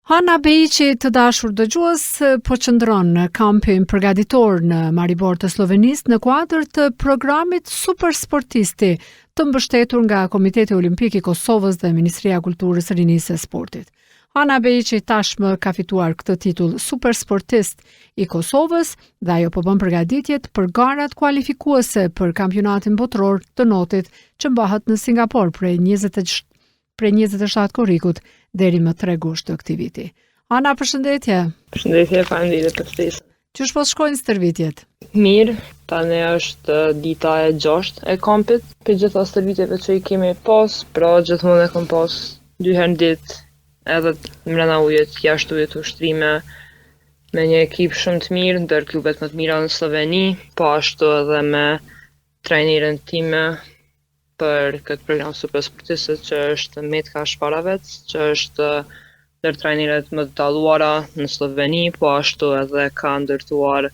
Hana Bejiqi, të dashur dëgjues, po qëndron në kampin përgatitor në Maribor të Slovenisë në kuadër të programit Super Sportisti, të mbështetur nga Komiteti Olimpik i Kosovës dhe Ministria e Kulturës, Rinisë e Sportit. Hana Bejiqi tashmë ka fituar këtë titull Super Sportist i Kosovës dhe ajo po bën përgatitjet për garat kualifikuese për kampionatin botror të notit që mbahet në Singapur prej 27 korrikut deri më 3 gusht të këtij viti. Ana, përshëndetje. Përshëndetje, faleminderit për ftesën. Qysh po shkojnë stërvitjet? Mirë, tani është dita e 6 e kampit. Për gjitha stërvitjeve që i kemi pas, pra gjithmonë e kam pas 2 herë në ditë, edhe mbrana ujit, jashtë ujit ushtrime, me një ekip shumë të mirë, ndër klubet më të mira në Sloveni, po ashtu edhe me trajnerën time për këtë program Super Sportistët që është Metka Shparavec, që është ndër trajnerët më të dalluara në Sloveni, po ashtu edhe ka ndërtuar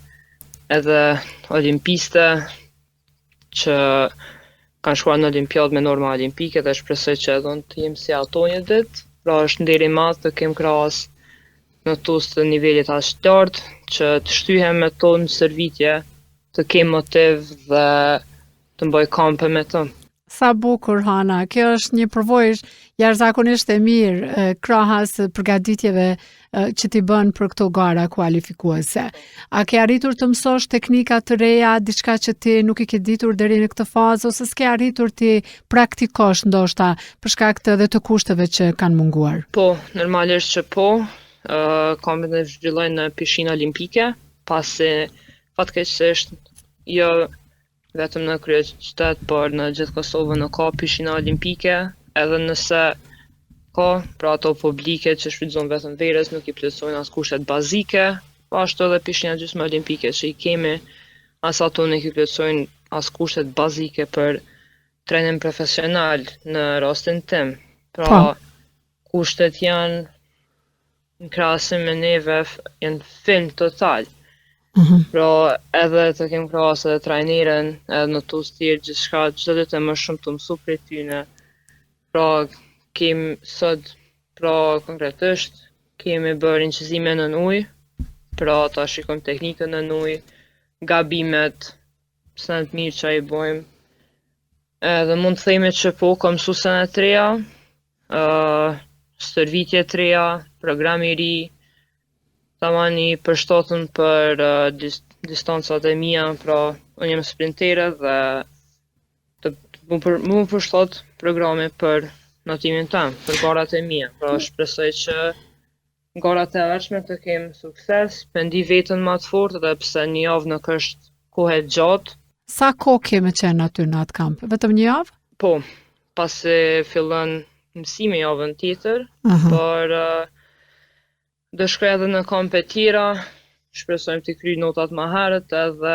edhe olimpiste që kanë shkuar në olimpiadë me norma olimpike dhe shpresoj që edhe unë të jem si ato një ditë. Pra është nder i madh të kem krahas në tus të nivelit aq të lartë që të shtyhem me to në stërvitje, të kem motiv dhe të mbaj kampe me të. Sa bukur, Hana, kjo është një përvojë jashtëzakonisht e mirë krahas përgatitjeve që ti bën për këto gara kualifikuese. A ke arritur të mësosh teknika të reja, diçka që ti nuk i ke ditur deri në këtë fazë, ose s'ke arritur ti praktikosh ndoshta për shkak të kushteve që kanë munguar? Po, normalisht që po. Kampin e zhvillojnë në pishinë olimpike, pasi fatkeqësisht jo vetëm në kryeqytet, por në gjithë Kosovën nuk ka pishina olimpike, edhe nëse ka, pra ato publike që shfrytëzojnë vetëm verës, nuk i plotësojnë as kushtet bazike, po ashtu edhe pishina gjysmë olimpike që i kemi, as ato nuk i plotësojnë as kushtet bazike për trajnim profesional në rastin tim. Pra kushtet janë në krahasim me neve janë film total. Pra edhe të kem krahas edhe trajnerën, edhe në tus tjerë gjithçka, çdo ditë më shumë të mësu prej tyne. Pra kemi sot, pra konkretisht kemi bërë incizime në ujë, pra ta shikojmë teknikën në ujë, gabimet, sa të mirë që i bojmë. Edhe mund të themi që po kam mësuese të reja, stërvitje të reja, program i ri, tamani përshtatën për distancat e mia, pra unë jam sprintere dhe mu përshtat programe për notimin tim, për garat e mia. Pra shpresoj që garat e ardhshme të kem sukses, pendi veten më të fortë dhe pse një javë nuk është kohë e gjatë. Sa kohë kemi qenë aty në atë kamp? Vetëm një javë? Po, pasi fillon mësimi javën tjetër, por do shkoj edhe në kampe tjera, shpresojmë të kryj notat më herët edhe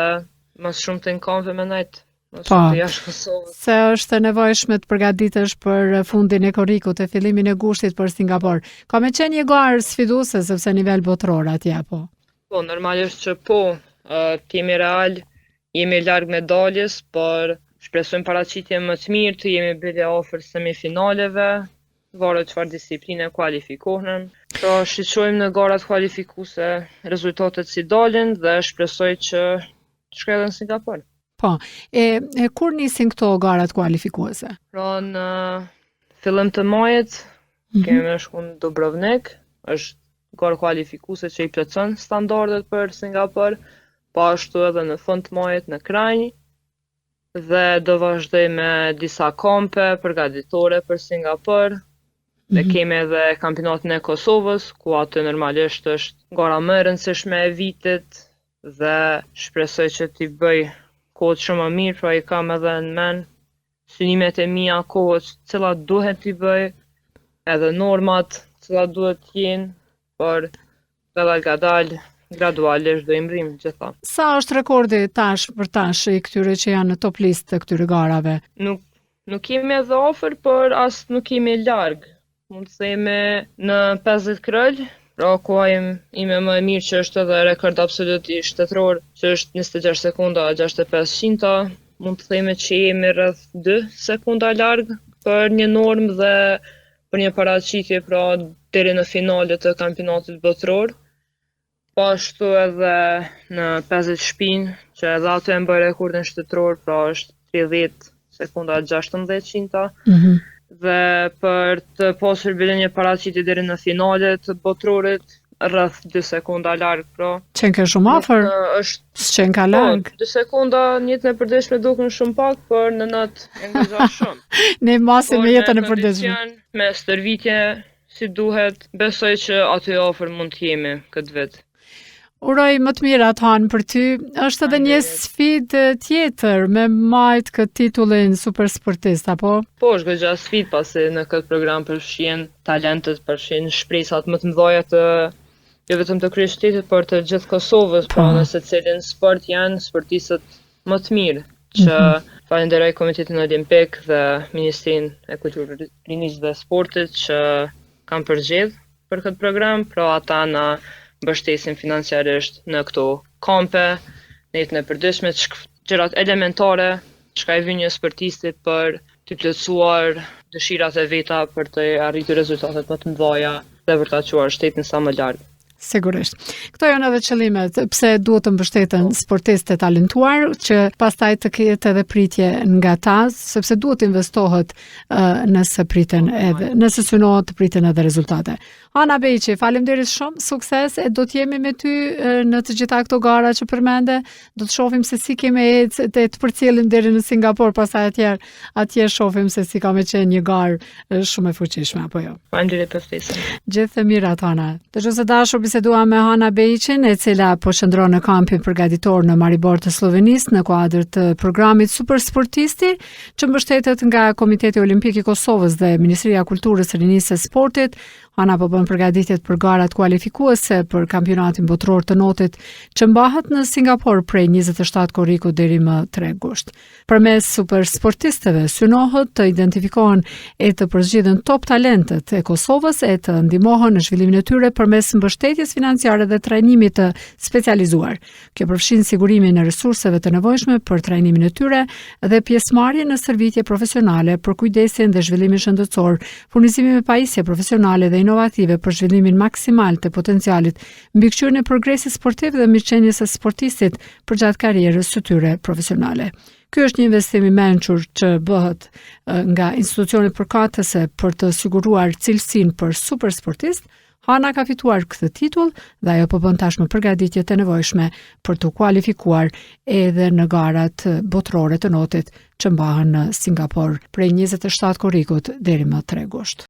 më shumë të në kampe me najtë, më shumë të jashtë Kosovës. Se është e nevojshme të përgatitesh për fundin e korrikut e fillimin e gushtit për Singapur. Ka me qenë një garë sfiduese sepse nivel botror atje, po? Po, normalisht që po, t'jemi real, jemi larg medaljes, por shpresojmë paraqitje më të mirë, të jemi bile afër semifinaleve, varet çfarë disipline kualifikohen. Pra shiqojmë në garat kualifikuese rezultatet si dalin dhe shpresoj që të shkoj edhe në Singapur. Po, kur nisin këto garat kualifikuese? Pra në fillim të majit kemi shkuar në Dubrovnik, është garë kualifikuese që i plotson standardet për Singapur, po ashtu edhe në fund të majit në Kranj, dhe do vazhdoj me disa kampe përgatitore për Singapur. Dhe kemi edhe kampionatin e Kosovës, ku aty normalisht është gara më e rëndësishme e vitit dhe shpresoj që t'i bëj kohët shumë më mirë, pra i kam edhe në men synimet e mia kohët cilat duhet t'i bëj, edhe normat cilat duhet t'jenë, por gadal gradualisht do i mrim gjitha. Sa është rekordi tash për tash i këtyre që janë në top list të këtyre garave? Nuk kemi edhe afër, por as nuk kemi larg. Mund të themi në 50 krëll, pra koha ime më e mirë që është edhe rekord absolut i shtetëror, që është 26 sekunda 65 mund të themi që jemi rreth 2 sekunda larg për një normë dhe për një paraqitje, pra deri në finalet të kampionatit botror. Po ashtu edhe në 50 shpinë, që edhe ato e mbaj rekordin shtetëror, pra është 30 sekunda 16 dhe për të pasur bile një paraqitje deri në finalet të botrorit, rreth 2 sekunda larg, pra. Qenë ke shumë afër? Është S'qenë ka larg? 2 sekunda në jetën e përditshme duken shumë pak, por në natë angazhon shumë. Ne masim Por me jetën e në përditshme. kondicion, me stërvitje si duhet, besoj që aty afër mund të jemi këtë vit. Uroj më të mirat Han për ty. Është edhe një sfidë tjetër me majt këtë titullin super sportist, apo? Po, është goxha sfidë pasi në këtë program përfshihen talentet, përfshihen shpresat më të mëdha të jo vetëm të kryeqytetit, por të gjithë Kosovës, pra në secilin sport janë sportistët më të mirë, që falenderoj Komitetin Olimpik dhe Ministrinë e Kulturës, Rinisë dhe Sportit që kanë përgjedh për këtë program, pra ata na mbështesin financiarisht në këto kampe, në jetën e përditshme, gjërat elementare çka i vjen një sportisti për të plotësuar dëshirat e veta për të arritur rezultatet më të mëdha dhe për ta çuar shtetin sa më larg. Sigurisht. Këto janë edhe qëllimet pse duhet të mbështeten sportistë të talentuar, që pastaj të ketë edhe pritje nga ta, sepse duhet investohet nëse priten edhe, nëse synohet të priten edhe rezultate. Ana Beqi, faleminderit shumë, sukses, e do të jemi me ty në të gjitha këto gara që përmende, do të shohim se si kemi ecë të përcjellim deri në Singapur, pastaj atje shohim se si ka me qenë një garë shumë e fuqishme, apo jo. Faleminderit për ftesën. Gjithë të mirat, Ana. Dëgjues dashur, biseduam me Ana Beqin, e cila po qëndron në kampin përgatitor në Maribor të Slovenisë në kuadër të programit Super Sportisti, që mbështetet nga Komiteti Olimpik i Kosovës dhe Ministria e Kulturës, Rinisë dhe Sportit. Ana po bën përgatitjet për garat kualifikuese për kampionatin botror të notit që mbahet në Singapur prej 27 korriku deri më 3 gusht. Përmes super sportistëve synohet të identifikohen e të përzgjidhen top talentet e Kosovës e të ndihmohen në zhvillimin e tyre përmes mbështetjes financiare dhe trajnimit të specializuar. Kjo përfshin sigurimin e resurseve të nevojshme për trajnimin e tyre dhe pjesëmarrje në stërvitje profesionale për kujdesin dhe zhvillimin shëndetësor, furnizimin me pajisje profesionale dhe inovative për zhvillimin maksimal të potencialit, mbikëqyrjen e progresit sportiv dhe mirëqenies së sportistit përgjatë karrierës së tyre profesionale. Ky është një investim i mençur që bëhet nga institucionet përkatëse për të siguruar cilësinë për super sportist. Ana ka fituar këtë titull dhe ajo po bën tashmë përgatitjet e nevojshme për të kualifikuar edhe në garat botrore të notit që mbahen në Singapur prej 27 korrikut deri më 3 gusht.